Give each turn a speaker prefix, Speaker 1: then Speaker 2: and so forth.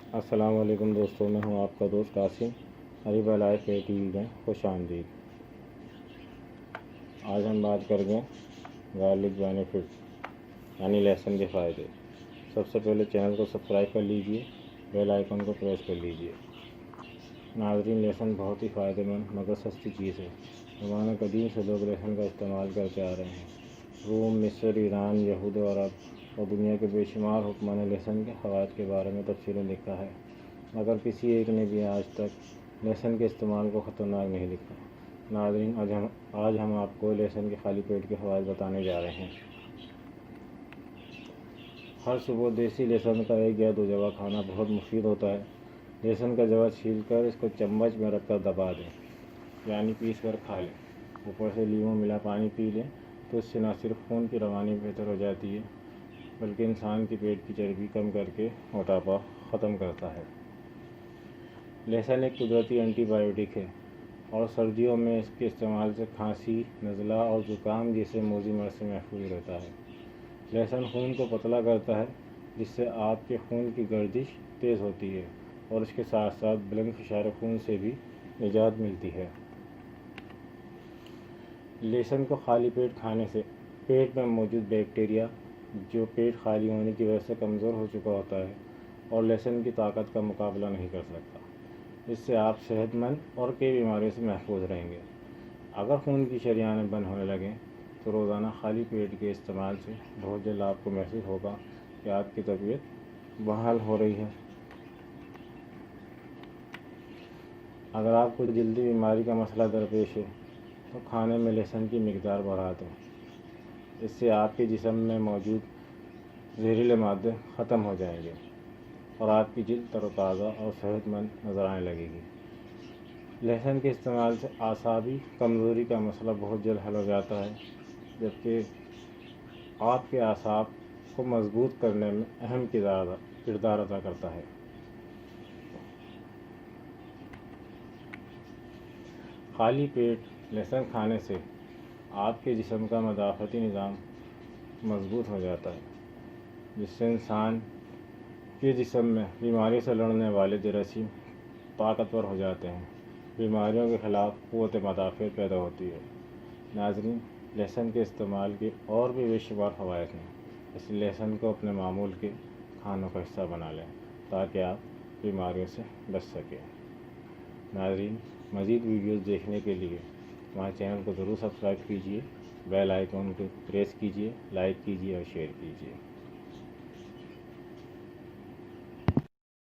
Speaker 1: السلام علیکم دوستوں، میں ہوں آپ کا دوست قاسم۔ حریبہ لائف ٹی وی میں خوش آمدید۔ آج ہم بات کریں گے گارلک بینیفٹ یعنی لہسن کے فائدے۔ سب سے پہلے چینل کو سبسکرائب کر لیجئے، بیل آئیکن کو پریس کر لیجئے۔ ناظرین، لہسن بہت ہی فائدہ مند مگر سستی چیز ہے۔ زمانہ قدیم سے لوگ لہسن کا استعمال کرتے آ رہے ہیں۔ روم، مصر، ایران، یہود و عرب اور دنیا کے بے شمار حکماں نے لہسن کے فوائد کے بارے میں تفصیلیں لکھا ہے، مگر کسی ایک نے بھی آج تک لہسن کے استعمال کو خطرناک نہیں لکھا۔ ناظرین، آج ہم آپ کو لہسن کے خالی پیٹ کے فوائد بتانے جا رہے ہیں۔ ہر صبح دیسی لہسن کا 1 یا 2 جوا کھانا بہت مفید ہوتا ہے۔ لہسن کا جوا چھیل کر اس کو چمچ میں رکھ کر دبا دیں، یعنی پیس کر کھا لیں۔ اوپر سے لیموں ملا پانی پی لیں تو اس سے نہ صرف خون کی روانی بہتر ہو جاتی ہے بلکہ انسان کی پیٹ کی چربی کم کر کے موٹاپا ختم کرتا ہے۔ لہسن ایک قدرتی اینٹی بائیوٹک ہے اور سردیوں میں اس کے استعمال سے کھانسی، نزلہ اور زکام جیسے موذی مرض سے محفوظ رہتا ہے۔ لہسن خون کو پتلا کرتا ہے، جس سے آپ کے خون کی گردش تیز ہوتی ہے اور اس کے ساتھ ساتھ بلند فشار خون سے بھی نجات ملتی ہے۔ لہسن کو خالی پیٹ کھانے سے پیٹ میں موجود بیکٹیریا جو پیٹ خالی ہونے کی وجہ سے کمزور ہو چکا ہوتا ہے اور لہسن کی طاقت کا مقابلہ نہیں کر سکتا، اس سے آپ صحت مند اور کئی بیماریوں سے محفوظ رہیں گے۔ اگر خون کی شریانیں بند ہونے لگیں تو روزانہ خالی پیٹ کے استعمال سے بہت جلد آپ کو محسوس ہوگا کہ آپ کی طبیعت بحال ہو رہی ہے۔ اگر آپ کو جلدی بیماری کا مسئلہ درپیش ہے تو کھانے میں لہسن کی مقدار بڑھا دیں، اس سے آپ کے جسم میں موجود زہریلے مادے ختم ہو جائیں گے اور آپ کی جلد تر و تازہ اور صحت مند نظر آنے لگے گی۔ لہسن کے استعمال سے اعصابی کمزوری کا مسئلہ بہت جلد حل ہو جاتا ہے، جبکہ آپ کے اعصاب کو مضبوط کرنے میں اہم کردار ادا کرتا ہے۔ خالی پیٹ لہسن کھانے سے آپ کے جسم کا مدافعتی نظام مضبوط ہو جاتا ہے، جس سے انسان کے جسم میں بیماری سے لڑنے والے جراثیم طاقتور ہو جاتے ہیں، بیماریوں کے خلاف قوت مدافعت پیدا ہوتی ہے۔ ناظرین، لہسن کے استعمال کے اور بھی بے شمار فوائد ہیں، اس لیے لہسن کو اپنے معمول کے کھانوں کا حصہ بنا لیں تاکہ آپ بیماریوں سے بچ سکیں۔ ناظرین، مزید ویڈیوز دیکھنے کے لیے ہمارے چینل کو ضرور سبسکرائب کیجیے، بیل آئیکن کو پریس کیجیے، لائک کیجیے اور شیئر کیجیے۔